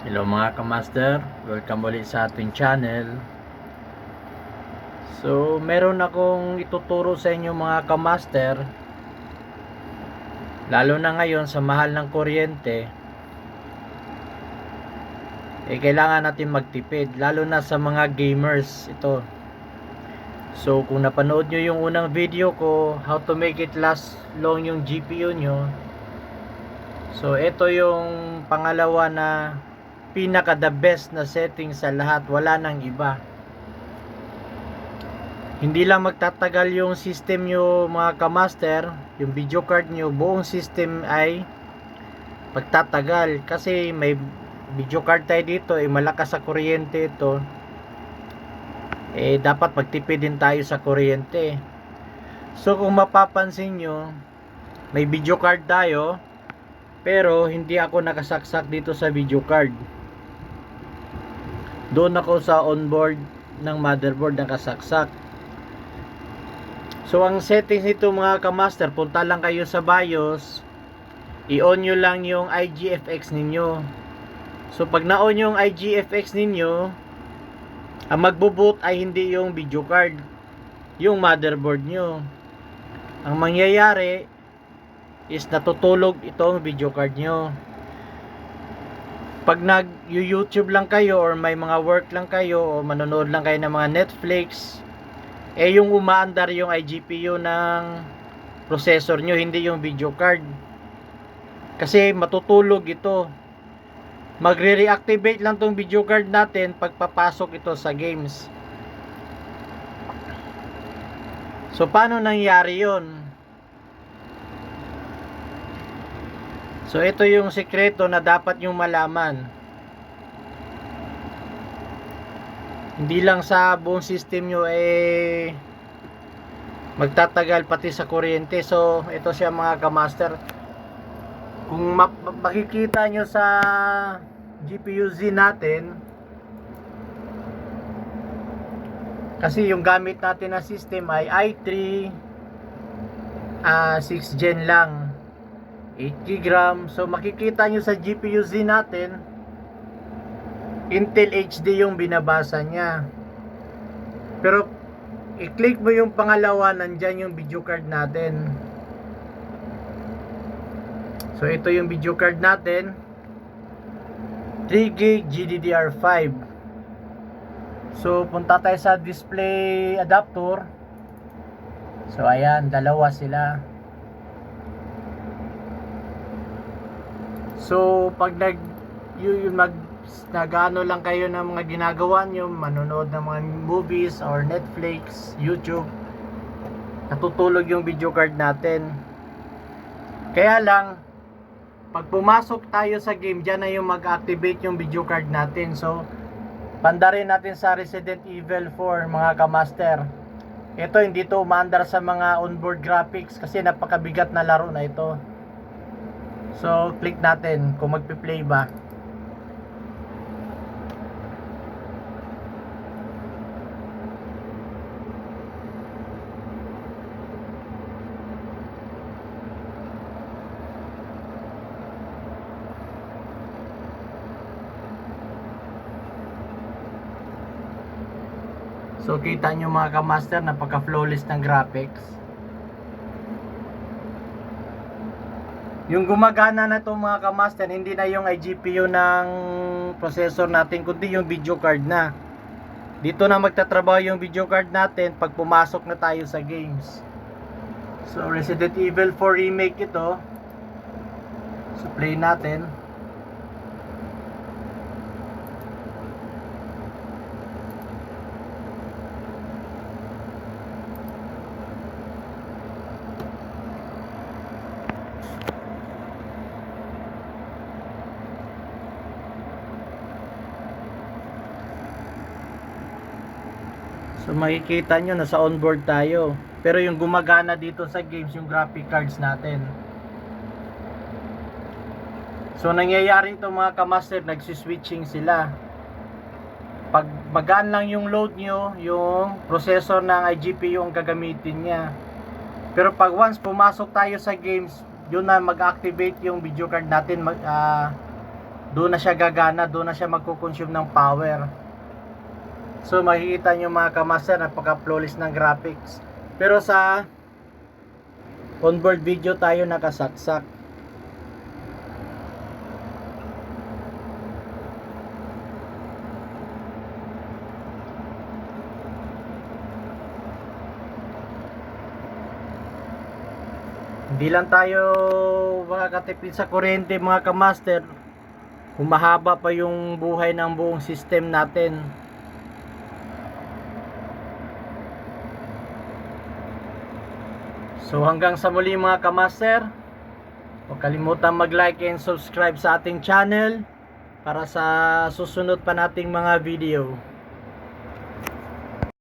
Hello mga kamaster, welcome ulit sa ating channel. So meron akong ituturo sa inyo mga kamaster, lalo na ngayon sa mahal ng kuryente. Kailangan natin magtipid, lalo na sa mga gamers ito. So kung napanood nyo yung unang video ko, how to make it last long yung GPU nyo. So ito yung pangalawa na pinaka the best na setting sa lahat, wala nang iba. Hindi lang magtatagal yung system nyo mga kamaster, yung video card nyo, buong system ay magtatagal kasi may video card tayo dito, malakas sa kuryente ito. Dapat magtipid din tayo sa kuryente. So kung mapapansin nyo, may video card tayo, pero hindi ako nakasaksak dito sa video card. Doon ako sa onboard ng motherboard nakasaksak. So ang settings nito mga kamaster, punta lang kayo sa BIOS, i-on nyo lang yung IGFX ninyo. So pag na-on yung IGFX ninyo, ang magbo-boot ay hindi yung video card, yung motherboard nyo. Ang mangyayari is natutulog itong video card nyo. Pag nag-YouTube lang kayo or may mga work lang kayo o manonood lang kayo ng mga Netflix, yung umaandar yung iGPU ng processor nyo, hindi yung video card. Kasi matutulog ito. Magre-reactivate lang tong video card natin pag papasok ito sa games. So paano nangyari yon? So ito yung sekreto na dapat nyo malaman. Hindi lang sa buong system nyo magtatagal pati sa kuryente. So ito siya mga kamaster. Kung makikita nyo sa GPU Z natin, kasi yung gamit natin na system ay i3 6 gen lang, 8GB RAM. So makikita nyo sa GPU Z natin, Intel HD yung binabasa niya. Pero i-click mo yung pangalawa, nandyan yung video card natin. So ito yung video card natin, 3GB GDDR5. So punta tayo sa display adapter. So ayan, dalawa sila. So pag nag-ano lang kayo ng mga ginagawa nyo, manonood ng mga movies or Netflix, YouTube, natutulog yung video card natin. Kaya lang, pag pumasok tayo sa game, dyan na yung mag-activate yung video card natin. So panda rin natin sa Resident Evil 4 mga kamaster. Ito hindi to umaandar sa mga onboard graphics kasi napakabigat na laro na ito. So click natin kung magpi-play ba. So kita nyo mga kamaster, napaka flawless ng graphics. Yung gumagana na itong mga kamaster, hindi na yung iGPU ng processor natin, kundi yung video card na. Dito na magtatrabaho yung video card natin pag pumasok na tayo sa games. So Resident Evil 4 Remake ito. So play natin. So makikita nyo nasa onboard tayo. Pero yung gumagana dito sa games, yung graphic cards natin. So nangyayari ito mga kamaster, nagsiswitching sila. Pag magaan lang yung load nyo, yung processor ng iGPU ang gagamitin niya. Pero pag once pumasok tayo sa games, yun na mag-activate yung video card natin, doon na siya gagana, doon na siya magko-consume ng power. So makikita nyo mga kamaster, napaka-flawless ng graphics. Pero sa onboard video tayo nakasaksak. Hindi lang tayo makakatipid sa kuryente mga kamaster, humahaba pa yung buhay ng buong system natin. So hanggang sa muli mga kamaster, huwag kalimutan mag-like and subscribe sa ating channel para sa susunod pa nating mga video.